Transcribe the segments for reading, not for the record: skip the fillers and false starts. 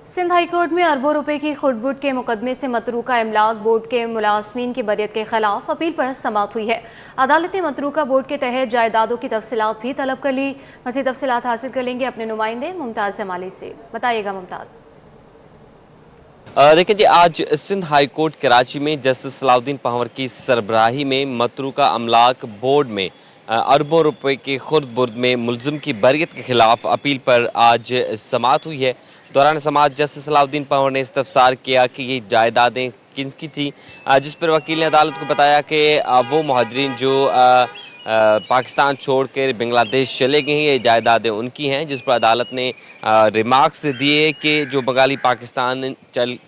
Sindh high court में अरबों रुपए की खुर्द-बुर्द के मुकदमे से मतरूका इमलाक बोर्ड के मुलाजमीन की बरियत के खिलाफ अपील पर समाअत हुई है। अदालत ने मतरूका बोर्ड के तहत जायदादों की तफसीलात भी तलब कर ली। मज़ीद तफसीलात हासिल कर लेंगे अपने नुमाइंदे मुमताज़ जमाली से। बताइएगा मुमताज़। देखिए जी, आज सिंध हाई कोर्ट कराची में जस्टिस सलाउद्दीन पंवर की सरबराही में मतरूका अमलाक बोर्ड में अरबों रुपए के खुर्द-बुर्द में मुल्ज़िम की बरियत के खिलाफ अपील पर आज समाअत हुई है। दौरान समाअत जस्टिस सलाउद्दीन पंवर ने इस्तफसार किया कि ये जायदादें किसकी थी, जिस पर वकील ने अदालत को बताया कि वो मुहाजिरीन जो पाकिस्तान छोड़कर बांग्लादेश चले गए हैं, ये जायदादें उनकी हैं, जिस पर अदालत ने रिमार्क्स दिए कि जो बंगाली पाकिस्तान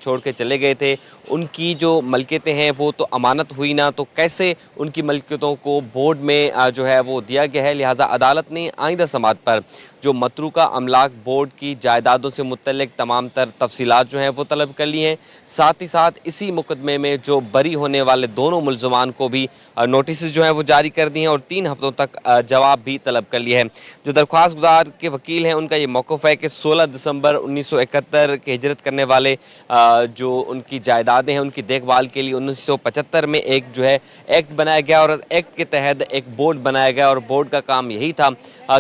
छोड़ के चले गए थे उनकी जो मलकियतें हैं वो तो अमानत हुई ना, तो कैसे उनकी मलकियतों को बोर्ड में जो है वो दिया गया है। लिहाजा अदालत ने आइंदा समाअत पर जो मतरूका अमलाक बोर्ड की जायदादों से मुतल्लिक तमाम तर तफसीलात जो हैं वो तलब कर ली हैं। साथ ही साथ इसी मुकदमे में जो बरी होने वाले दोनों मुल्ज़मान को भी नोटिस जो हैं वो जारी कर दिए हैं और 3 हफ्तों तक जवाब भी तलब कर लिया है। जो दरख्वास्त गुजार के वकील हैं उनका ये मौक़िफ़ है कि 16 दिसंबर 1971 के हिजरत करने वाले जो उनकी जायदादें हैं उनकी देखभाल के लिए 1975 में एक जो है एक्ट बनाया गया और एक्ट के तहत एक बोर्ड बनाया गया और बोर्ड का काम यही था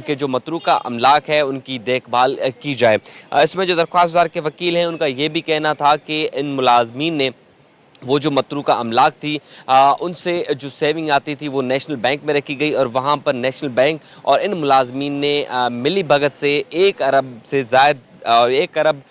कि जो मतरूका अमलाक है उनकी देखभाल की जाए। इसमें जो दरख्वास्त गुजार के वकील हैं उनका ये भी कहना था कि इन मुलाजमीन ने वो जो मतरूका अमलाक थी उनसे जो सेविंग आती थी वो नेशनल बैंक में रखी गई और वहाँ पर नेशनल बैंक और इन मुलाजमीन ने मिली भगत से 1 अरब से ज़ायद और 1 अरब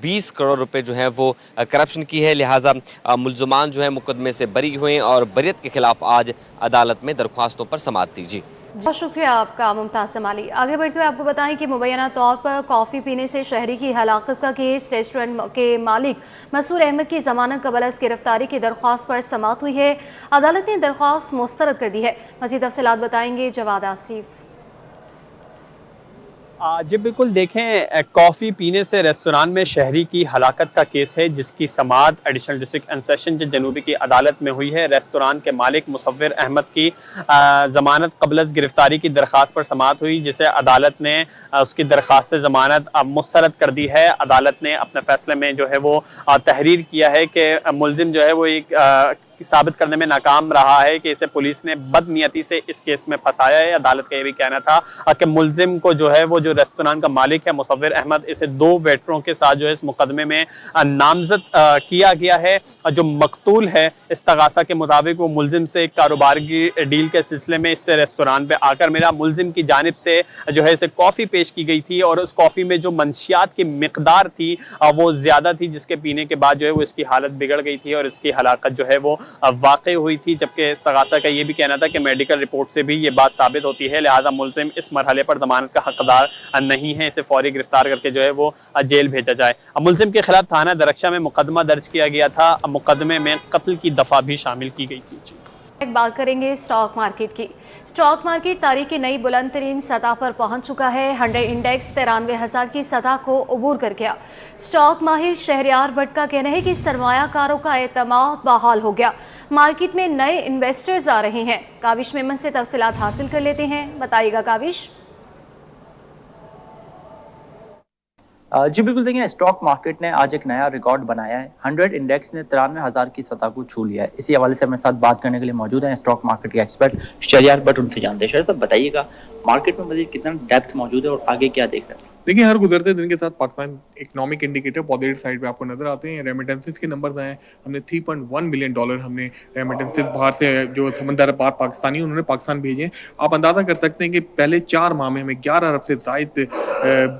20 करोड़ रुपए जो हैं वो करप्शन की है। लिहाजा मुल्ज़मान जो है मुकदमे से बरी हुए और बरियत के खिलाफ आज अदालत में दरख्वास्तों पर समाअत दी। जी बहुत शुक्रिया आपका मुमताज़ जमाली। आगे बढ़ते हुए आपको बताएं कि मुबैना तौर पर कॉफ़ी पीने से शहरी की हलाकत का केस रेस्टोरेंट के मालिक मसूर अहमद की ज़मानत कबल अज़ गिरफ्तारी की दरख्वास्त पर समाअत हुई है। अदालत ने दरख्वास्त मुस्तरद कर दी है। मज़ीद तफसीलात बताएंगे जवाद आसिफ। जी बिल्कुल, देखें कॉफ़ी पीने से रेस्तोरां में शहरी की हलाकत का केस है जिसकी समाअत एडिशनल डिस्ट्रिक्ट एंड सेशन जज जनूबी की अदालत में हुई है। रेस्तोरां के मालिक मुसव्विर अहमद की ज़मानत क़ब्ल अज़ गिरफ्तारी की दरख्वास्त पर समाअत हुई जिसे अदालत ने उसकी दरख्वास्त से ज़मानत मुस्तरद कर दी है। अदालत ने अपने फैसले में जो है वो तहरीर किया है कि मुल्ज़िम जो है वो एक साबित करने में नाकाम रहा है कि इसे पुलिस ने बदनीयती से इस केस में फंसाया है। अदालत का ये भी कहना था कि मुल्जिम को जो है वो जो रेस्तोरां का मालिक है मुसव्विर अहमद, इसे 2 वेटरों के साथ जो है इस मुकदमे में नामजद किया गया है। जो मकतूल है इस्तगासा के मुताबिक वो मुल्जिम से एक कारोबार की डील के सिलसिले में इससे रेस्तोरां पे आकर मिला। मुल्जिम की जानिब से जो है इसे कॉफ़ी पेश की गई थी और उस कॉफ़ी में जो मंशियात की मिकदार थी वो ज़्यादा थी जिसके पीने के बाद जो है वो इसकी हालत बिगड़ गई थी और इसकी हलाकत जो है वो वाक़ई हुई थी। जबकि इस्तगासा का ये भी कहना था कि मेडिकल रिपोर्ट से भी ये बात साबित होती है। लिहाजा मुल्ज़िम इस मरहले पर ज़मानत का हकदार नहीं है, इसे फौरी गिरफ्तार करके जो है वो जेल भेजा जाए। मुल्ज़िम के खिलाफ थाना दरख्शा में मुकदमा दर्ज किया गया था। मुकदमे में कत्ल की दफ़ा भी शामिल की गई थी। एक बात करेंगे स्टॉक मार्केट की। स्टॉक मार्केट तारीख की नई बुलंद तरीन सतह पर पहुंच चुका है। 100 इंडेक्स 93,000 की सतह को अबूर कर गया। स्टॉक माहिर शहरयार भट्ट का कहना है कि सरमायाकारों का एतमाद बहाल हो गया। मार्केट में नए इन्वेस्टर्स आ रहे हैं। काविश मेमन से तफसीलात हासिल कर लेते हैं। बताइएगा काविश। जी बिल्कुल, देखिए स्टॉक मार्केट ने आज एक नया रिकॉर्ड बनाया है। 100 इंडेक्स ने 93,000 की सतह को छू लिया है। इसी हवाले से हमारे साथ बात करने के लिए मौजूद हैं स्टॉक मार्केट के एक्सपर्ट शहरयार भट्ट, उनसे जानते हैं। शहरयार, बताइएगा मार्केट में मज़ीद कितना डेप्थ मौजूद है और आगे क्या देख रहे हैं? देखिए, हर गुजरते दिन के साथ Pakistan economic indicator positive side पे आपको नजर आते हैं। रेमिटेंसेस के नंबर्स आए, हमने $3.1 बिलियन हमने रेमिटेंसेस बाहर से जो समंदर पार पाकिस्तानी उन्होंने पाकिस्तान भेजे। आप अंदाजा कर सकते हैं कि पहले 4 माह में हमें 11 अरब से ज़ायद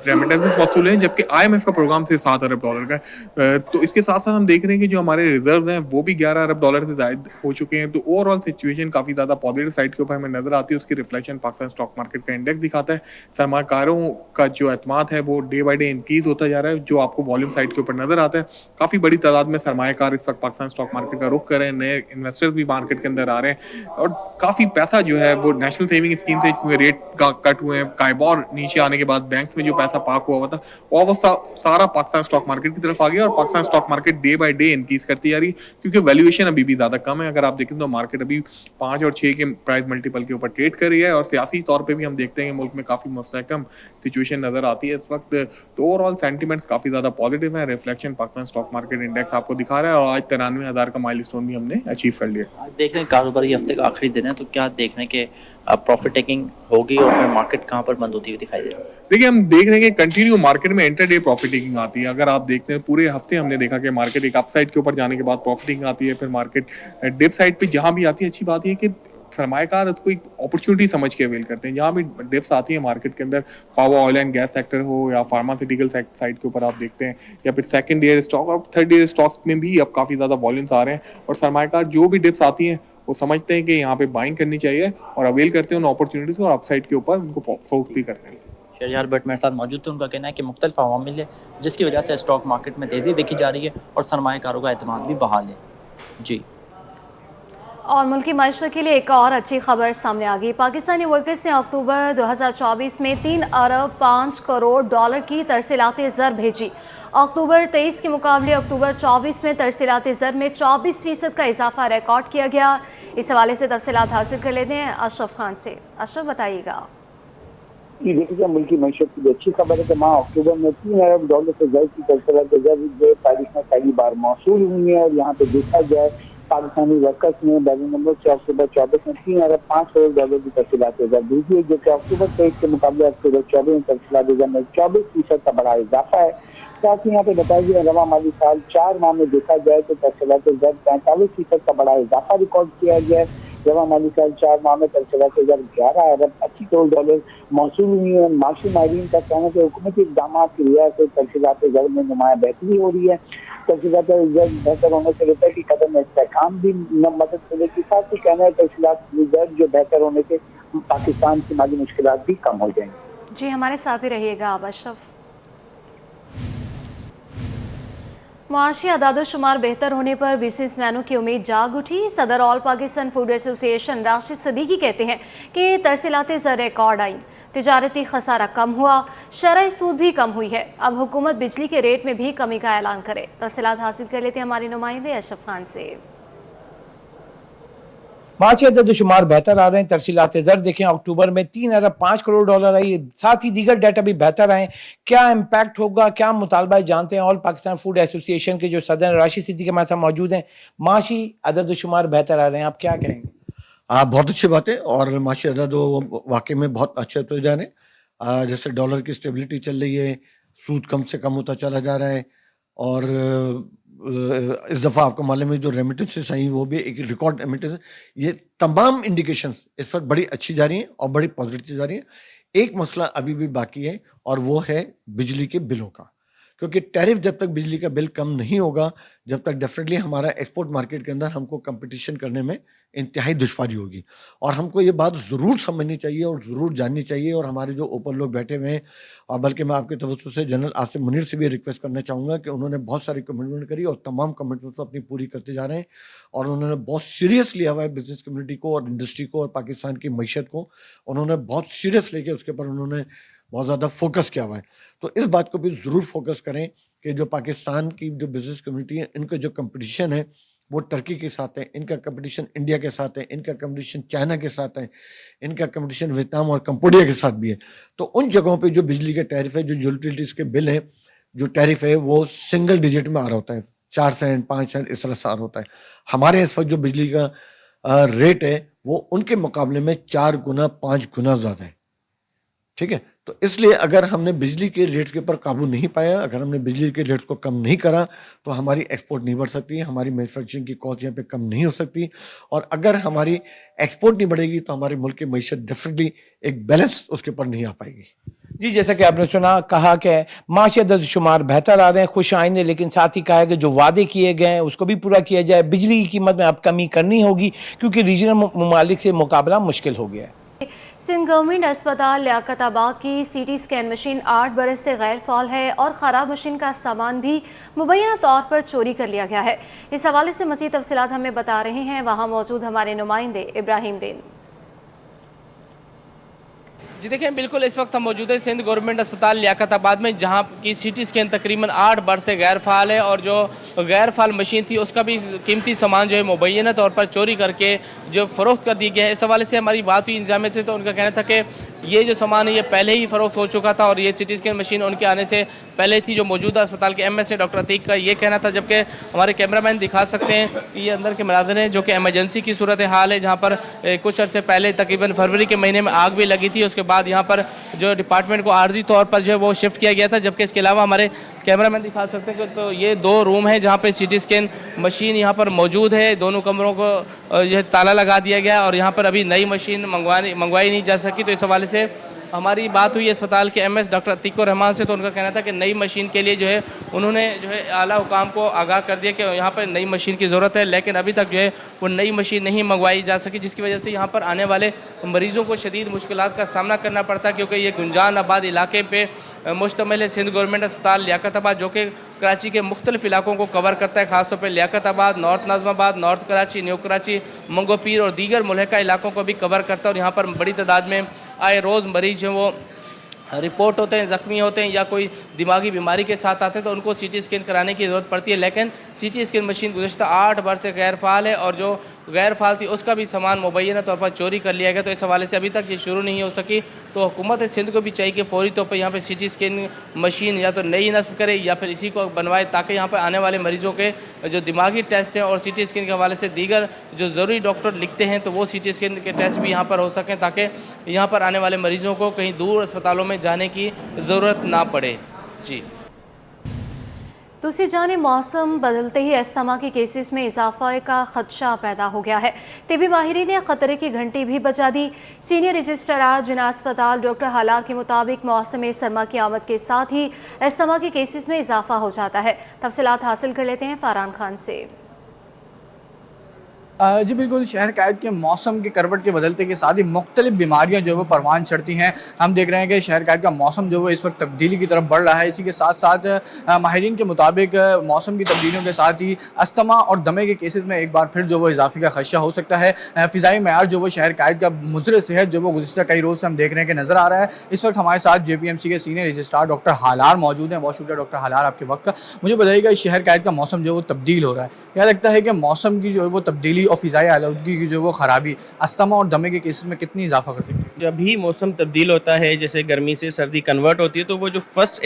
रेमिटेंसेस मौसूल हैं, जबकि IMF का प्रोग्राम से $7 अरब का। तो इसके साथ साथ हम देख रहे हैं कि जो हमारे रिजर्व हैं वो भी $11 अरब से ज़ायद हो चुके हैं। तो ओवरऑल सिचुएशन काफ़ी ज़्यादा पॉजिटिव साइड के ऊपर हमें नजर आती है। उसकी रिफ्लेक्शन पाकिस्तान स्टॉक मार्केट का इंडेक्स दिखाता है। सरमाकारों का जो एतमाद है वो डे बाय डे इंक्रीज होता जा रहा है, जो आपको वॉल्यूम साइड के ऊपर नजर आता है। काफी बड़ी तादाद में सरमायाकार इस वक्त पाकिस्तान स्टॉक मार्केट का रुख कर रहे हैं। नए इन्वेस्टर्स भी मार्केट के अंदर आ रहे हैं और काफी पैसा जो है वो नेशनल सेविंग स्कीम से क्योंकि रेट कट हुए हैं, काइबोर नीचे आने के बाद बैंक्स में जो पैसा पार्क हुआ था और वो सारा पाकिस्तान स्टॉक मार्केट की तरफ आ गया और Pakistan stock market day by day increase करती जा रही है क्योंकि वैल्यूएशन अभी भी ज्यादा कम है। अगर आप देखें तो मार्केट अभी 5 और 6 के प्राइस मल्टीपल के ऊपर ट्रेड कर रही है और सियासी तौर पर भी हम देखते हैं कि मुल्क में काफी मुस्तहकम सिचुएशन नजर आती है। आती है इस वक्त, तो ओवरऑल सेंटिमेंट्स काफ़ी ज़्यादा पॉजिटिव है। Reflection Pakistan stock market index आपको दिखा रहा है और आज 93,000 का माइलस्टोन भी हमने अचीव कर लिया। आज देख रहे हैं कारोबारी हफ्ते का आखिरी दिन है, तो क्या देख रहे हैं कि प्रॉफिट टेकिंग होगी और फिर मार्केट कहाँ पर बंद होती हुई दिखाई दे रहा है? देखिए, हम देख रहे हैं कि कंटिन्यू मार्केट में इंटरडे प्रॉफिट टेकिंग आती है। अगर आप देखते हैं पूरे हफ्ते हमने देखा कि मार्केट एक अपसाइड के ऊपर जाने के बाद प्रॉफिट टेकिंग आती है, फिर मार्केट डिप साइड पे जहां भी आती है। अच्छी बात यह है कि सरमाएकार उसको एक अपॉर्चुनिटी समझ के अवेल करते हैं। जहां भी डिप्स आती है मार्केट के अंदर, power oil and gas sector हो या फार्मास्यूटिकल साइड के ऊपर आप देखते हैं, या फिर सेकंड ईयर स्टॉक और थर्ड ईयर स्टॉक्स में भी अब काफी ज्यादा वॉल्यूम्स आ रहे हैं और सरमाएकार जो भी डिप्स आती हैं वो समझते हैं कि यहाँ पे बाइंग करनी चाहिए और अवेल करते हैं उन अपॉर्चुनिटीज और अपसाइड के ऊपर उनको फोकस भी करते हैं। शहरयार भट्ट मेरे साथ मौजूद थे। उनका कहना है कि मुख्तलिफ अवामिल है जिसकी वजह से स्टॉक मार्केट में तेज़ी देखी जा रही है और सरमाएकारों का एतमाद भी बहाल है। जी, और मुल्की मईशत के लिए एक और अच्छी खबर सामने आ गई। पाकिस्तानी वर्कर्स ने अक्टूबर 2024 में 3 अरब 5 करोड़ डॉलर की तरसीलात ज़र भेजी। अक्टूबर 23 के मुकाबले अक्टूबर 24 में तरसीलात ज़र में 24% का इजाफा रिकॉर्ड किया गया। इस हवाले से तफसीलात हासिल कर लेते हैं अशरफ खान से। अशरफ, बताइएगा। देखिए, मुल्की मईशत की अच्छी खबर है कि माह अक्टूबर में 3 अरब डॉलर से ज़र की तरसीलात ज़र तारीख में पहली बार मौसूल हुई है। और यहाँ पे देखा जाए पाकिस्तानी वर्कर्स ने बैलेंस नंबर से अक्टूबर 24 में 3 अरब 5 करोड़ डॉलर की तरसीलात ज़र भेजी है, जो कि अक्टूबर 23 के मुकाबले अक्टूबर 24 में तरसीलात ज़र में 24% का बड़ा इजाफा है। साथ ही यहाँ पे बताया गया रवा माली साल 4 माह में देखा जाए तो तरसीलात ज़र 45% का बड़ा इजाफा रिकॉर्ड किया गया है। रवा माली साल 4 माह में तरसीलात ज़र 11 अरब 80 करोड़ डॉलर मौसूल हुई है। माशी माहिरीन का कहना है कि हुकूमती इक़दाम की वजह से तरसीलात ज़र में नुमाया बेहतरी हो रही है। तरसीलात ज़र बेहतर होने से रुपये की कदर में इस्तेहकाम भी मदद मिलेगी। साथ ही कहना है तरसीलात ज़र जो बेहतर होने से पाकिस्तान की माली मुश्किलात भी कम हो जाएंगी। जी, हमारे साथ ही रहिएगा आप अशरफ। मुआशी अदाद-ओ-शुमार बेहतर होने पर बिजनेसमैनों की उम्मीद जाग उठी। सदर all Pakistan food association Rashid Siddiqui कहते हैं कि तरसीलात ज़र रिकॉर्ड आई, तिजारती खसारा कम हुआ, शरई सूद भी कम हुई है। अब हुकूमत बिजली के रेट में भी कमी का ऐलान करे। तफसीलात हासिल कर लेते हैं हमारे नुमाइंदे अशरफ खान से। मार्च अदद-ओ-शुमार बेहतर आ रहे हैं। तरसीलात ज़र देखें अक्टूबर में 3 अरब 5 करोड़ डॉलर आई। साथ ही दीगर डाटा भी बेहतर आए। क्या इम्पैक्ट होगा, क्या मुतालबा जानते हैं। ऑल पाकिस्तान फूड एसोसिएशन के जो सदर राशिद सिद्दीकी के हमारे साथ मौजूद हैं। माशी अदद-ओ-शुमार बेहतर आ रहे हैं, आप क्या कहेंगे? बहुत अच्छी बात है और माशी अदद वाकई में बहुत अच्छे होते जा रहे हैं। जैसे डॉलर की स्टेबिलिटी चल रही है, सूद कम से कम होता चला जा रहा है और इस दफ़ा आपको मालूम है जो रेमिटेंसेस आई वो भी एक रिकॉर्ड रेमिटेंस। ये तमाम इंडिकेशंस इस वक्त बड़ी अच्छी जा रही हैं और बड़ी पॉजिटिव जा रही हैं। एक मसला अभी भी बाकी है और वो है बिजली के बिलों का, क्योंकि टैरिफ जब तक बिजली का बिल कम नहीं होगा जब तक डेफिनेटली हमारा एक्सपोर्ट मार्केट के अंदर हमको कंपटीशन करने में इंतहाई दुश्वारी होगी। और हमको ये बात ज़रूर समझनी चाहिए और ज़रूर जाननी चाहिए। और हमारे जो ऊपर लोग बैठे हुए हैं, और बल्कि मैं आपके तवज्जो से जनरल आसिफ मुनीर से भी रिक्वेस्ट करना चाहूँगा कि उन्होंने बहुत सारी कमिटमेंट करी और तमाम कमिटमेंट अपनी पूरी करते जा रहे हैं और उन्होंने बहुत सीरियस लिया हुआ है बिजनेस कम्युनिटी को और इंडस्ट्री को और पाकिस्तान की मईशत को उन्होंने बहुत सीरियस लेके उसके ऊपर उन्होंने बहुत ज़्यादा फोकस किया हुआ है। तो इस बात को भी ज़रूर फोकस करें कि जो पाकिस्तान की जो बिज़नेस कम्युनिटी है, इनका जो कंपटीशन है वो टर्की के साथ है, इनका कंपटीशन इंडिया के साथ है, इनका कंपटीशन चाइना के साथ है, इनका कंपटीशन वियतनाम और कंबोडिया के साथ भी है। तो उन जगहों पे जो बिजली के टैरिफ है, जो यूटिलिटीज़ के बिल हैं, जो टैरिफ है वो सिंगल डिजिट में आ रहा होता है, 4 सेंट 5 सेंट इस तरह से आ रहा होता है। हमारे इस वक्त जो बिजली का रेट है वो उनके मुकाबले में 4 गुना 5 गुना ज़्यादा है। ठीक है, तो इसलिए अगर हमने बिजली के रेट के ऊपर काबू नहीं पाया, अगर हमने बिजली के रेट को कम नहीं करा तो हमारी एक्सपोर्ट नहीं बढ़ सकती, हमारी मैन्युफैक्चरिंग की कॉस्ट यहाँ पे कम नहीं हो सकती। और अगर हमारी एक्सपोर्ट नहीं बढ़ेगी तो हमारे मुल्क की मईशत डेफिनेटली एक बैलेंस उसके ऊपर नहीं आ पाएगी। जी, जैसा कि आपने सुना, कहा कि माशी अदद-ओ-शुमार बेहतर आ रहे हैं, खुश आइंदे, लेकिन साथ ही कहा है कि जो वादे किए गए हैं उसको भी पूरा किया जाए। बिजली की कीमत में अब कमी करनी होगी क्योंकि रीजनल ममालिक से मुकाबला मुश्किल हो गया है। सिंध गवर्नमेंट अस्पताल लियाकताबाद की सीटी स्कैन मशीन 8 बरस से गैर फाल है और ख़राब मशीन का सामान भी मुबैना तौर पर चोरी कर लिया गया है। इस हवाले से मज़ीद तफसीलात हमें बता रहे हैं वहाँ मौजूद हमारे नुमाइंदे इब्राहिम रेन। जी देखिए, बिल्कुल इस वक्त हम मौजूद है सिंध गवर्नमेंट अस्पताल लियाकताबाद में, जहां की सीटी स्कैन तकरीबन 8 बरस से गैर फाल है और जो गैर फाल मशीन थी उसका भी कीमती सामान जो है मुबैना तौर पर चोरी करके जो फ़रोख्त कर दी गया है। इस हवाले से हमारी बात हुई इंतजामिया से, तो उनका कहना था कि ये जो सामान है ये पहले ही फ़रोख्त हो चुका था और ये सिटी स्कैन मशीन उनके आने से पहले थी। जो मौजूदा अस्पताल के एमएस है डॉक्टर अतीक का ये कहना था, जबकि हमारे कैमरामैन दिखा सकते हैं कि ये अंदर के मनाज़िर हैं जो कि एमरजेंसी की सूरत हाल है, जहाँ पर कुछ अर्से पहले तकरीबन फरवरी के महीने में आग भी लगी थी। उसके बाद यहाँ पर जो डिपार्टमेंट को आर्जी तौर पर जो है वो शिफ्ट किया गया था। जबकि इसके अलावा हमारे कैमरामैन दिखा सकते हैं कि तो ये 2 रूम हैं जहाँ पे सिटी स्कैन मशीन यहाँ पर मौजूद है। दोनों कमरों को यह ताला लगा दिया गया और यहाँ पर अभी नई मशीन मंगवाई नहीं जा सकी। तो इस हवाले से हमारी बात हुई अस्पताल के एमएस डॉक्टर अतीकुर रहमान से, तो उनका कहना था कि नई मशीन के लिए जो है उन्होंने जो है आला हुकाम को आगाह कर दिया कि यहाँ पर नई मशीन की ज़रूरत है, लेकिन अभी तक जो है वो नई मशीन नहीं मंगवाई जा सकी, जिसकी वजह से यहाँ पर आने वाले मरीज़ों को शदीद मुश्किलात का सामना करना पड़ता है, क्योंकि ये गुंजान आबाद इलाके पे मुश्तमिल है। सिंध गवर्नमेंट अस्पताल लियाकताबाद जो कि कराची के मुख्तलिफ इलाकों को कवर करता है, खासतौर पर Liaquatabad, north Nazimabad, north Karachi, new Karachi, Mangho Pir और दीगर मुल्का इलाकों को भी कवर करता है। और यहाँ पर बड़ी तादाद में आए रोज़ मरीज हैं वो रिपोर्ट होते हैं, ज़ख्मी होते हैं या कोई दिमागी बीमारी के साथ आते हैं, तो उनको सीटी स्कैन कराने की ज़रूरत पड़ती है। लेकिन सीटी स्कैन मशीन गुज़श्ता 8 बार से गैर फ़ाल है और जो गैर फ़ाल थी उसका भी सामान मुबैना तौर पर चोरी कर लिया गया। तो इस हवाले से अभी तक ये शुरू नहीं हो सकी। तो हुकूमत सिंध को भी चाहिए कि फ़ौरी तौर पर यहाँ पर सीटी स्कैन मशीन या तो नई नस्ब करे या फिर इसी को बनवाए, ताकि यहाँ पर आने वाले मरीज़ों के जो दिमागी टेस्ट हैं और सीटी स्कैन के हवाले से दीगर जो ज़रूरी डॉक्टर लिखते हैं तो वो सीटी स्कैन के टेस्ट भी यहाँ पर हो सकें, ताकि यहाँ पर आने वाले मरीज़ों को कहीं दूर अस्पतालों में जाने की ज़रूरत ना पड़े। जी दूसरी जानिब मौसम बदलते ही अस्थमा के केसेस में इजाफा का खदशा पैदा हो गया है। तिबी माहिरीन ने खतरे की घंटी भी बजा दी। सीनियर रजिस्ट्रार जिना अस्पताल डॉक्टर हालार के मुताबिक मौसम सरमा की आमद के साथ ही अस्थमा के केसेस में इजाफा हो जाता है। तफसीलात हासिल कर लेते हैं फरहान खान से। जी बिल्कुल, शहर कैद के मौसम की करवट के बदलते के साथ ही मुख्तलिफ बीमारियां जो है वो परवान चढ़ती हैं। हम देख रहे हैं कि शहर कैद का मौसम जो है इस वक्त तब्दीली की तरफ बढ़ रहा है। इसी के साथ साथ माहिरीन के मुताबिक मौसम की तब्दीलियों के साथ ही अस्थमा और दमे के केसेस में एक बार फिर जो वो इजाफे का खदशा हो सकता है। फ़िज़ाई मेयार जो वो शहर कैद का मुज़र सेहत जो वो गुज़िश्ता कई रोज़ से हम देख रहे हैं कि नज़र आ रहा है। इस वक्त हमारे साथ JPMC के सीनियर रजिस्ट्रार डॉक्टर हालार मौजूद हैं। बहुत शुक्रिया डॉक्टर हालार आपके वक्त का। मुझे बताइएगा, शहर कैद का मौसम जो वो तब्दील हो रहा है, क्या लगता है कि मौसम की जो है वो तब्दीली और फ़िज़ाई आलूदगी की जो वो ख़राबी अस्थमा और दमे के केसेस में कितनी इजाफा कर सकती है? जब भी मौसम तब्दील होता है, जैसे गर्मी से सर्दी कन्वर्ट होती है, तो वो जो फर्स्ट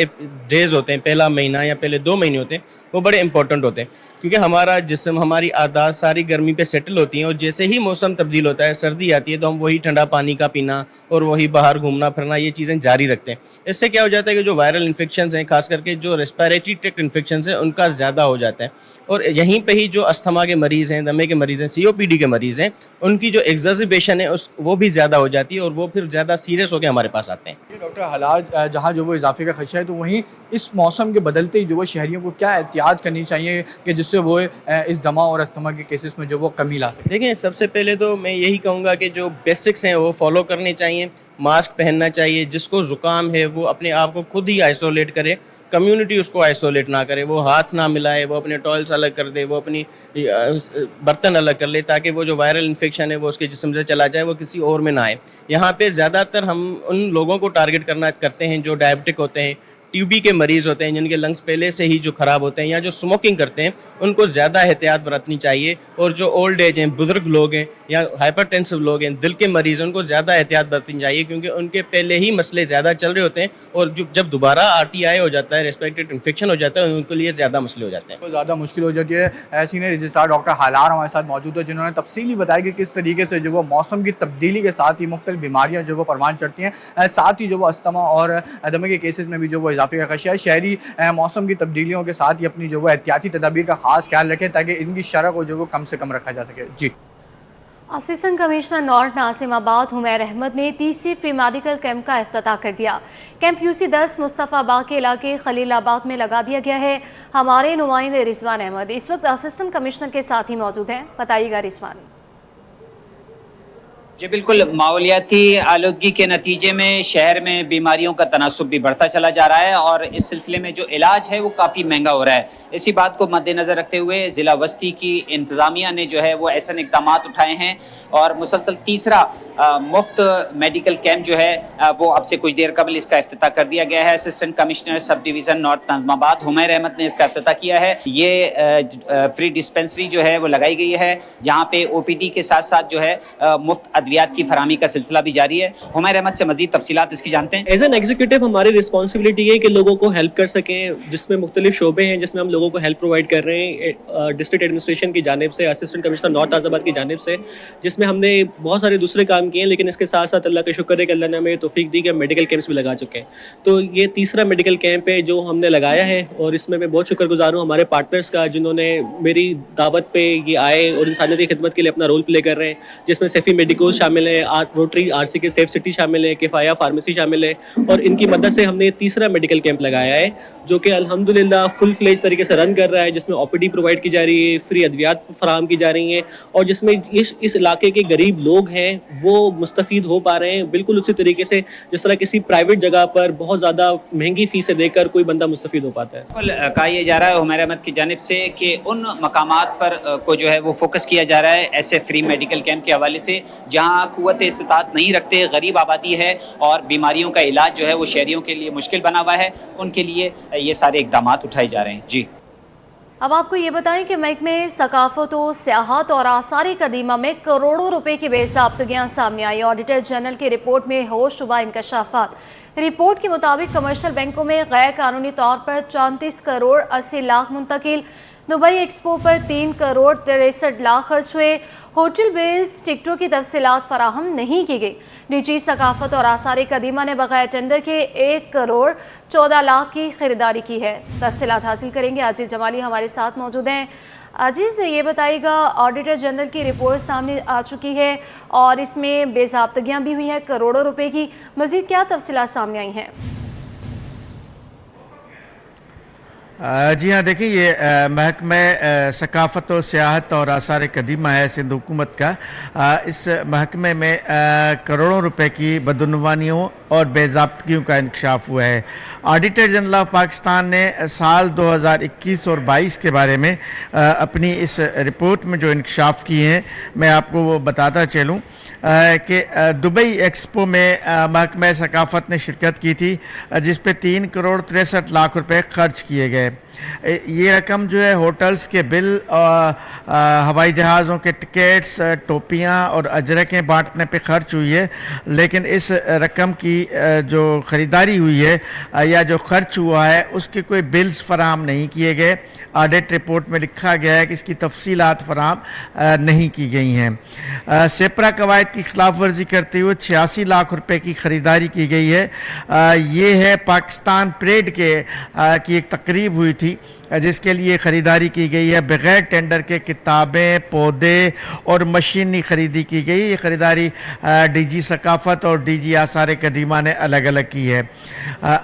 डेज़ होते हैं, पहला महीना या पहले 2 महीने होते हैं, वो बड़े इंपॉर्टेंट होते हैं, क्योंकि हमारा जिस्म, हमारी आदत सारी गर्मी पे सेटल होती हैं। और जैसे ही मौसम तब्दील होता है, सर्दी आती है, तो हम वही ठंडा पानी का पीना और वही बाहर घूमना फिरना, ये चीज़ें जारी रखते हैं। इससे क्या हो जाता है कि जो वायरल इन्फेक्शंस हैं, खास करके जो रेस्पिरेटरी ट्रैक्ट इन्फेक्शंस हैं, उनका ज़्यादा हो जाता है। और यहीं पे ही जो अस्थमा के मरीज़ हैं, दमे के मरीज़ हैं, COPD के मरीज़ हैं, उनकी जो एग्जर्सिबेशन है वो भी ज़्यादा हो जाती है और वो फिर ज़्यादा सीरियस होकर हमारे पास आते हैं। डॉक्टर हालार, जहाँ जो वो इजाफे का खदशा है, तो वहीं इस मौसम के बदलते ही जो वो शहरियों को क्या एहतियात करनी चाहिए कि जिससे वो इस दमा और अस्थमा के केसेस में जो वो कमी ला सके? देखिए, सबसे पहले तो मैं यही कहूँगा कि जो बेसिक्स हैं वो फॉलो करने चाहिए। मास्क पहनना चाहिए। जिसको ज़ुकाम है वो अपने आप को खुद ही आइसोलेट करे, कम्युनिटी उसको आइसोलेट ना करे। वो हाथ ना मिलाए, वो अपने टॉयल्स अलग कर दे, वो अपनी बर्तन अलग कर ले, ताकि वो जो वायरल इन्फेक्शन है वो उसके जिस्म से चला जाए, वो किसी और में ना आए। यहाँ पे ज़्यादातर हम उन लोगों को टारगेट करते हैं जो डायबिटिक होते हैं, TB के मरीज़ होते हैं, जिनके लंग्स पहले से ही जो ख़राब होते हैं, या जो स्मोकिंग करते हैं, उनको ज़्यादा एहतियात बरतनी चाहिए। और जो ओल्ड एज हैं, बुज़ुर्ग लोग हैं या हाइपरटेंसिव लोग हैं, दिल के मरीज़ हैं, उनको ज़्यादा एहतियात बरतनी चाहिए, क्योंकि उनके पहले ही मसले ज़्यादा चल रहे होते हैं। और जब दोबारा RTI हो जाता है, रेस्पिरेटरी इन्फेक्शन हो जाता है, उनके लिए ज़्यादा मसले हो जाते हैं, तो ज़्यादा मुश्किल हो जाती है। सीनियर रजिस्ट्रार डॉक्टर हालार हमारे साथ मौजूद है, जिन्होंने तफसीली बताया कि किस तरीके से जो वो मौसम की तब्दीली के साथ ही मुख्तलिफ बीमारियाँ जो वो परवान चढ़ती हैं, साथ ही जो वो अस्थमा और दमे के केसेस में भी जो वो इजाफे का खदशा है। शहरी मौसम की तब्दीलियों के साथ ही अपनी जो वो एहतियाती तदाबीर का खास ख्याल रखें, ताकि इनकी शरह को जो वो कम से कम रखा जा सके। जी, assistant commissioner north नासिमाबाद Humair Ahmed ने तीसरी फ्री मेडिकल कैंप का इफ्तिताह कर दिया। कैंप UC10 मुस्तफ़ाबाद के इलाके खलीलाबाद में लगा दिया गया है। हमारे नुमाइंदे रिजवान अहमद इस वक्त असिस्टेंट कमिश्नर के साथ ही मौजूद हैं। बताइएगा रिजवान। जी बिल्कुल, माहौलियाती आलूदगी के नतीजे में शहर में बीमारियों का तनासुब भी बढ़ता चला जा रहा है और इस सिलसिले में जो इलाज है वो काफ़ी महंगा हो रहा है। इसी बात को मद्देनज़र रखते हुए ज़िला वस्ती की इंतज़ामिया ने जो है वो ऐसे इक़दाम उठाए हैं और मुसलसल तीसरा मुफ्त मेडिकल कैंप जो है वो अब से कुछ देर कबल इसका इफ्तिताह कर दिया गया है। Assistant commissioner sub division north Nazimabad Humair Ahmed ने इसका इफ्तिताह किया है। ये फ्री डिस्पेंसरी जो है वो लगाई गई है, जहाँ पे OPD के साथ साथ जो है मुफ्त अद्वियात की फराहमी का सिलसिला भी जारी है। हुमैर अहमद से मजीद तफसीलात इसकी जानते हैं। एज एन एग्जीक्यूटिव हमारी रिस्पॉन्सिबिलिटी है कि लोगों को हेल्प कर सकें, जिसमें मुख्तलिफ शोबे हैं जिसमें हम लोगों को हेल्प प्रोवाइड कर रहे हैं डिस्ट्रिक्ट एडमिनिस्ट्रेशन की जानिब से, असिस्टेंट कमिश्नर नॉर्थ आज़ाबाद की जानिब से, जिसमें हमने बहुत सारे दूसरे काम किए हैं। लेकिन इसके साथ साथ अल्लाह का शुक्र है कि अल्लाह ने हमें तौफीक दी कि हम मेडिकल कैंप्स भी लगा चुके हैं। तो ये तीसरा मेडिकल कैंप है जो हमने लगाया है और इसमें मैं बहुत शुक्रगुजार हूँ हमारे पार्टनर्स का, जिन्होंने मेरी दावत पे ये आए और इंसानियती खिदमत के लिए अपना रोल प्ले कर रहे हैं, जिसमें सेफी मेडिकोज शामिल है, रोटरी आरसी के सेफ सिटी शामिल है, किफ़ाया फार्मेसी शामिल है। और इनकी मदद से हमने तीसरा मेडिकल कैंप लगाया है जो कि अल्हम्दुलिल्लाह फुल फ्लेज तरीके से रन कर रहा है, जिसमें ओपीडी प्रोवाइड की जा रही है, फ्री अद्वियात फराहम की जा रही हैं और जिसमें इस इलाके के गरीब लोग हैं वो मुस्तफ़ीद हो पा रहे हैं, बिल्कुल उसी तरीके से जिस तरह किसी प्राइवेट जगह पर बहुत ज़्यादा महंगी फ़ीसें देकर कोई बंदा मुस्तफ़ीद हो पाता है। कहा यह जा रहा है हुमैर अहमद की जानिब से कि उन मकामात पर को जो है वो फोकस किया जा रहा है ऐसे फ्री मेडिकल कैंप के हवाले से जहाँ क़ुव्वत इस्तिताअत नहीं रखते, गरीब आबादी है और बीमारियों का इलाज जो है वो शहरियों के लिए मुश्किल बना हुआ है, उनके लिए ये सारे इक़दाम उठाए जा रहे हैं। जी, अब आपको ये बताएं कि महकमे सकाफत व सियाहत और आसार कदीमा में करोड़ों रुपए की बेज़ाब्तगियाँ सामने आई। ऑडिटर जनरल की रिपोर्ट में होशरुबा इंकशाफात। रिपोर्ट के मुताबिक कमर्शियल बैंकों में गैर कानूनी तौर पर 34 करोड़ 80 लाख मुंतकिल, दुबई एक्सपो पर 3 करोड़ 63 लाख खर्च हुए, होटल बिल्स टिकटों की तफसीलात फराहम नहीं की गई। डीजी सकाफत और आसार कदीमा ने बगैर टेंडर के 1 करोड़ 14 लाख की खरीदारी की है। तफसीलात हासिल करेंगे, अजीज जमाली हमारे साथ मौजूद हैं। अजीज़, ये बताइएगा, ऑडिटर जनरल की रिपोर्ट सामने आ चुकी है और इसमें बेज़ाब्तगियाँ भी हुई हैं करोड़ों रुपए की, मज़ीद क्या तफसीलात सामने आई हैं? जी हाँ, देखिए ये महकमे सकाफ़त व सियाहत और आसार कदीमा है सिंध हुकूमत का। इस महकमे में करोड़ों रुपए की बदउनवानियों और बेज़ाब्तगियों का इंकशाफ हुआ है। ऑडिटर जनरल ऑफ पाकिस्तान ने साल 2021 और 22 के बारे में अपनी इस रिपोर्ट में जो इंकशाफ किए हैं मैं आपको वो बताता चलूँ कि दुबई एक्सपो में महकमा सकाफ़त ने शिरकत की थी, जिस पे 3 करोड़ 63 लाख रुपए खर्च किए गए। ये रकम जो है होटल्स के बिल, हवाई जहाज़ों के टिकट्स, टोपियाँ और अजरकें बांटने पे खर्च हुई है। लेकिन इस रकम की जो ख़रीदारी हुई है या जो खर्च हुआ है उसके कोई बिल्स फराहम नहीं किए गए। ऑडिट रिपोर्ट में लिखा गया है कि इसकी तफसीलात फराहम नहीं की गई हैं। सेपरा कवायद की खिलाफ वर्जी करते हुए 86 लाख रुपए की ख़रीदारी की गई है। ये है पाकिस्तान परेड की एक तकरीब हुई थी जिसके लिए ख़रीदारी की गई है। बग़ैर टेंडर के किताबें, पौधे और मशीनी ख़रीदी की गई। ये ख़रीदारी डीजी सकाफ़त और डीजी आसार कदीमा ने अलग अलग की है।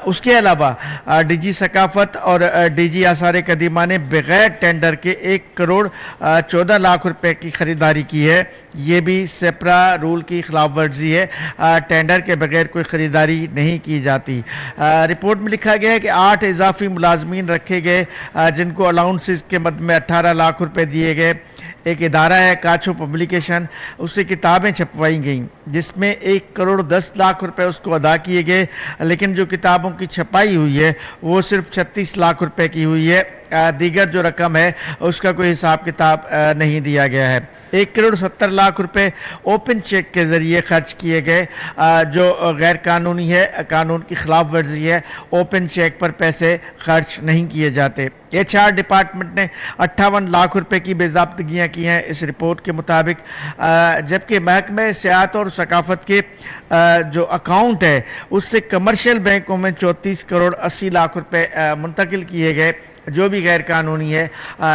उसके अलावा डीजी सकाफ़त और डीजी आसार कदीमा ने बग़ैर टेंडर के 1 करोड़ 14 लाख रुपए की ख़रीदारी की है। ये भी सेपरा रूल की खिलाफ वर्जी है। टेंडर के बगैर कोई ख़रीदारी नहीं की जाती। रिपोर्ट में लिखा गया है कि 8 इजाफी मुलाजमीन रखे गए जिनको अलाउंसेस के मद में 18 लाख रुपए दिए गए। एक इदारा है काछो पब्लिकेशन, उससे किताबें छपवाई गई जिसमें 1 करोड़ 10 लाख रुपए उसको अदा किए गए, लेकिन जो किताबों की छपाई हुई है वो सिर्फ 36 लाख रुपए की हुई है। दीगर जो रकम है उसका कोई हिसाब किताब नहीं दिया गया है। 1 करोड़ 70 लाख रुपए ओपन चेक के ज़रिए खर्च किए गए जो गैर कानूनी है, कानून की खिलाफ वर्जी है। ओपन चेक पर पैसे खर्च नहीं किए जाते। HR डिपार्टमेंट ने 58 लाख रुपए की बेज़ाब्तगियाँ की हैं इस रिपोर्ट के मुताबिक, जबकि महकमे सियाहत और सकाफ़त के जो अकाउंट है उससे कमर्शियल बैंकों में 34 करोड़ 80 लाख रुपए मुंतकिल किए गए जो भी गैर कानूनी है।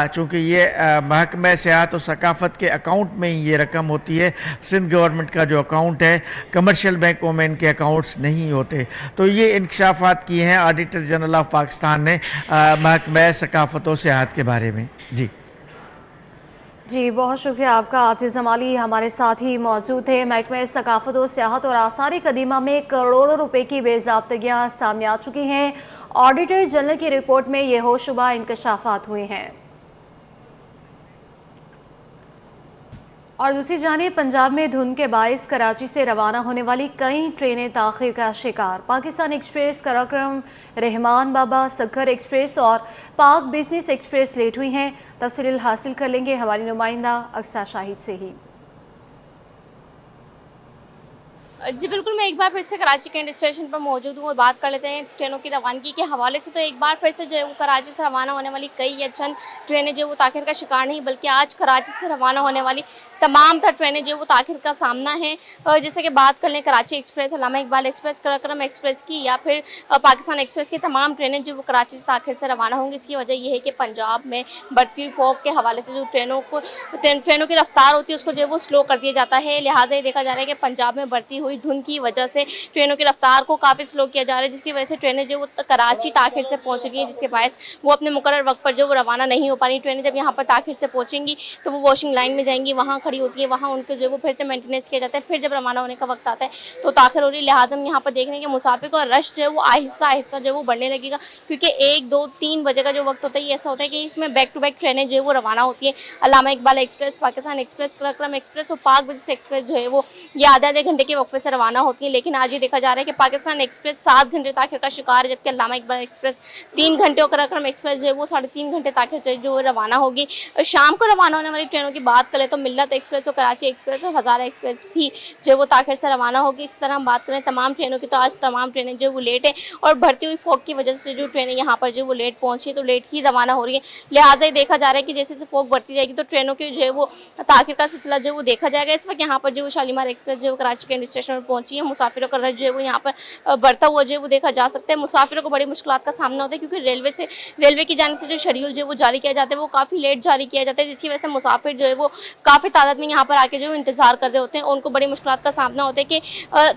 चूँकि ये महकमा सियाहत और सकाफ़त के अकाउंट में ही ये रकम होती है। सिंध गवर्नमेंट का जो अकाउंट है, कमर्शियल बैंकों में इनके अकाउंट्स नहीं होते। तो ये इंकशाफात किए हैं ऑडिटर जनरल ऑफ पाकिस्तान ने महकमा सकाफ़त और सियाहत के बारे में। जी, बहुत शुक्रिया आपका। आजिज़ जमाली हमारे साथ ही मौजूद थे। महकमा सकाफ़त और सियाहत और आसार कदीमा में करोड़ों रुपए की बेज़ाब्तगियाँ सामने आ चुकी हैं। ऑडिटर जनरल की रिपोर्ट में ये होशरुबा इंकशाफात हुए हैं। और दूसरी जानिब पंजाब में धुंध के बाइस कराची से रवाना होने वाली कई ट्रेनें ताख़ीर का शिकार। पाकिस्तान एक्सप्रेस, कराक्रम, रहमान बाबा, सखर एक्सप्रेस और पाक बिजनेस एक्सप्रेस लेट हुई हैं। तफसील हासिल कर लेंगे हमारी नुमाइंदा अक्सा शाहिद से ही। जी बिल्कुल, मैं एक बार फिर से कराची कैंट स्टेशन पर मौजूद हूँ और बात कर लेते हैं ट्रेनों की रवानगी के हवाले से। तो एक बार फिर से जो है वो कराची से रवाना होने वाली कई या चंद ट्रेनें जो वो ताख़िर का शिकार नहीं, बल्कि आज कराची से रवाना होने वाली तमाम ट्रेनें जो वो ताख़िर का सामना है। जैसे कि बात कर लें कराची एक्सप्रेस, अल्लामा इकबाल एक्सप्रेस, कराक्रम एक्सप्रेस की या फिर पाकिस्तान एक्सप्रेस की, तमाम ट्रेनें जो वो कराची से ताख़िर से रवाना होंगी। इसकी वजह यह है कि पंजाब में बढ़ती हुई फॉग के हवाले से जो ट्रेनों की रफ्तार होती है उसको जो है वो स्लो कर दिया जाता है। लिहाजा ये देखा जा रहा है कि पंजाब में बढ़ती हुई धुंध की वजह से ट्रेनों की रफ्तार को काफ़ी स्लो किया जा रहा है, जिसकी वजह से ट्रेनें जो वो कराची ताख़िर से पहुंच रही हैं, जिसके बायस वो अपने मुकर्रर वक्त पर जो वो रवाना नहीं हो पा रही। ट्रेनें जब यहाँ पर ताख़िर से पहुँचेंगी तो वो वॉशिंग लाइन में जाएंगी, वहाँ खड़ी होती है, वहाँ उनको जो है वो फिर से मेंटेनेंस किया जाता है। फिर जब रवाना होने का वक्त आता है तो ताख़िर हो रही है। लिहाजा हम यहाँ पर देख रहे हैं कि मुसाफिर का रश जो है वो आहिस्ता आहिस्ता जो है वो बढ़ने लगेगा, क्योंकि 1, 2, 3 बजे का जो वक्त होता है ये ऐसा होता है कि इसमें बैक टू बैक ट्रेनें जो है वो रवाना होती है। Allama Iqbal express, Pakistan express, Karakoram express और पाक बजिस एक्सप्रेस जो है वो ये आधे घंटे के वक्फे से रवाना होती है। लेकिन आज ये देखा जा रहा है कि पाकिस्तान एक्सप्रेस 7 घंटे ताख़िर का शिकार है, जबकि अल्लामा इकबाल एक्सप्रेस 3 घंटे और कराक्रम एक्सप्रेस जो है वो 3.5 घंटे ताख़िर से जो रवाना होगी। शाम को रवाना होने वाली ट्रेनों की बात करें तो मिल्लत एक्सप्रेस और कराची एक्सप्रेस और हज़ारा एक्सप्रेस भी जो है वो ताख़िर से रवाना होगी। इस तरह हम बात करें तमाम ट्रेनों की तो आज तमाम ट्रेनें जो है वो लेट है और बढ़ती हुई फॉग की वजह से जो ट्रेनें यहाँ पर जो वो लेट पहुँची तो लेट ही रवाना हो रही है। लिहाजा ये देखा जा रहा है कि जैसे जैसे फॉग बढ़ती जाएगी तो ट्रेनों की जो है वो ताख़िर का सिलसिला जो है वो देखा जाएगा। इस वक्त यहाँ पर जो शालीमार एक्सप्रेस जो है कराची कैंट स्टेशन पर पहुँची है। मुसाफिरों का रश जो है वो यहाँ पर बढ़ता हुआ जो है वो देखा जा सकता है। मुसाफिरों को बड़ी मुश्किलात का सामना होता है, क्योंकि रेलवे की जानिब से जो शेड्यूल जो है वो जारी किया जाता है वो काफ़ी लेट जारी किया जाता है, जिसकी वजह से मुसाफिर जो है वो काफ़ी तादाद में यहाँ पर आके जो इंतज़ार कर रहे होते हैं। उनको बड़ी मुश्किलात का सामना होता है कि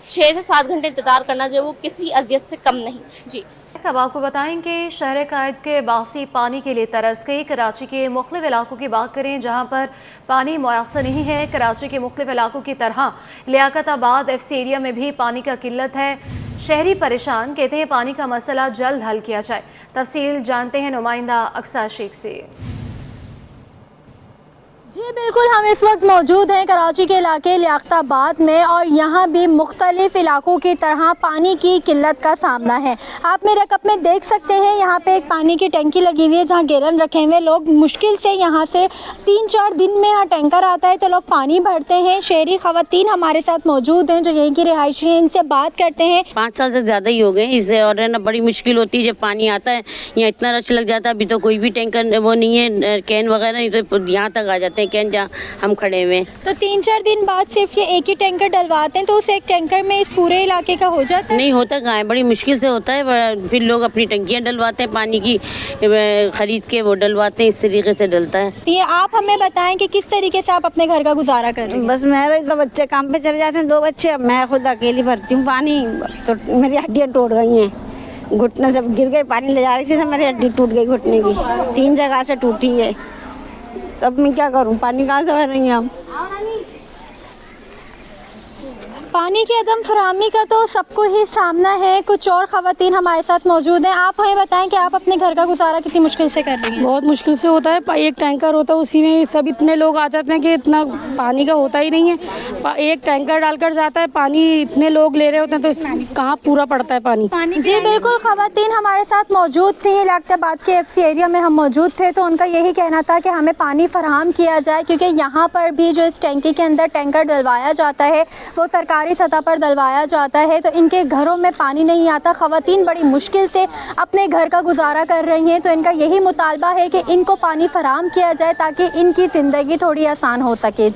6 से 7 घंटे इंतज़ार करना जो है वो किसी अज़ियत से कम नहीं। जी, अब आपको बताएं कि शहर कायद के बासी पानी के लिए तरस गई। कराची के मुख्तलिफ इलाकों की बात करें जहां पर पानी मुयस्सर नहीं है। कराची के मुख्तलिफ इलाकों की तरह लियाकताबाद FC एरिया में भी पानी का किल्लत है। शहरी परेशान, कहते हैं पानी का मसला जल्द हल किया जाए। तफसील जानते हैं नुमाइंदा अक्सा शेख से। जी बिल्कुल, हम इस वक्त मौजूद हैं कराची के इलाके लियाकताबाद में और यहाँ भी मुख्तलिफ इलाकों की तरह पानी की किल्लत का सामना है। आप मेरे कप में देख सकते हैं यहाँ पे एक पानी की टंकी लगी हुई है जहाँ गैलन रखे हुए। लोग मुश्किल से यहाँ से 3-4 दिन में यहाँ टैंकर आता है तो लोग पानी भरते हैं। शहरी ख़वातीन हमारे साथ मौजूद हैं जो यहीं की रिहायशी हैं, इनसे बात करते हैं। 5 साल से ज़्यादा ही हो गए इससे, और है ना बड़ी मुश्किल होती है जब पानी आता है। यहाँ इतना रश लग जाता है, अभी तो कोई भी टैंकर वो नहीं है, कैन वगैरह नहीं, तो यहाँ तक आ जाते हैं कैन जहाँ हम खड़े हुए। तो 3-4 दिन बाद सिर्फ ये एक ही टैंकर डलवाते हैं, तो उस एक टैंकर में इस पूरे इलाके का हो जाता है? नहीं होता कहाँ है, बड़ी मुश्किल से होता है। फिर लोग अपनी टंकियाँ डलवाते हैं, पानी की खरीद के वो डलवाते हैं, इस तरीके से डलता है। ये आप हमें बताएं कि किस तरीके से आप अपने घर का गुजारा कर रहे हैं? बस मेरे तो बच्चे काम पे चले जाते हैं, 2 बच्चे, अब मैं खुद अकेली भरती हूँ पानी, तो मेरी हड्डियाँ टूट गई हैं। घुटने से गिर गए, पानी ले जा रही थी, मेरी हड्डी टूट गई घुटने की, 3 जगह से टूटी है। अब मैं क्या करूं, पानी कहाँ से भर रही हैं हम? पानी की अदम फराहमी का तो सबको ही सामना है। कुछ और ख़वातीन हमारे साथ मौजूद हैं। आप हमें बताएं कि आप अपने घर का गुजारा कितनी मुश्किल से कर रही हैं? बहुत मुश्किल से होता है। एक टैंकर होता है, उसी में सब इतने लोग आ जाते हैं कि इतना पानी का होता ही नहीं है। एक टैंकर डालकर जाता है, पानी इतने लोग ले रहे होते हैं तो कहाँ पूरा पड़ता है पानी। जी बिल्कुल, ख़वातीन हमारे साथ मौजूद थी। लियाकताबाद के FC एरिया में हम मौजूद थे तो उनका यही कहना था कि हमें पानी फराहम किया जाए, क्योंकि यहाँ पर भी जो इस टैंकी के अंदर टैंकर डलवाया जाता है वो सरकारी सतह पर डलवाया जाता है, तो इनके घरों में पानी नहीं आता। ख़वातीन बड़ी मुश्किल से अपने घर का गुजारा कर रही हैं, तो इनका यही मुतालबा है कि इनको पानी फराहम किया जाए ताकि इनकी ज़िंदगी थोड़ी आसान हो सके। जी।